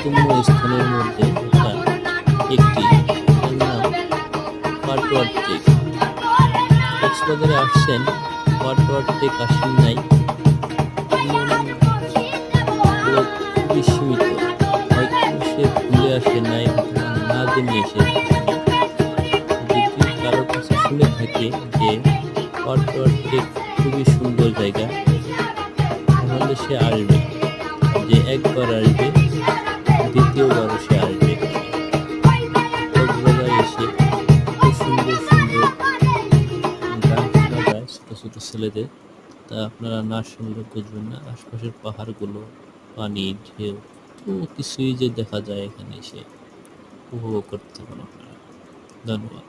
অদম্য স্থানের মধ্যে এটা একটি, এর নাম পাটোয়ার টেক। কক্সবাজারে আসছেন, পাটোয়ার টেক আসেন নাই, এমন লোক খুবই সীমিত। হয়তো সে ভুলে আসে নাই অথবা না জেনে এসেছে। যদি কারো কাছে শুনে থাকে যে পাটোয়ার টেক খুবই সুন্দর জায়গা, তাহলে সে আসবে। যে একবার আসবে, দ্বিতীয়বারও সে আসবে। কক্সবাজার এসে এত সুন্দর সুন্দর গান শোনা যায় ছোট ছোট ছেলেদের, তা আপনারা না শুনলে বুঝবেন না। আশপাশের পাহাড়গুলো, পানি, ঢেউ, কত কিছুই যে দেখা যায় এখানে এসে উপভোগ করতে পারেন আপনারা। ধন্যবাদ।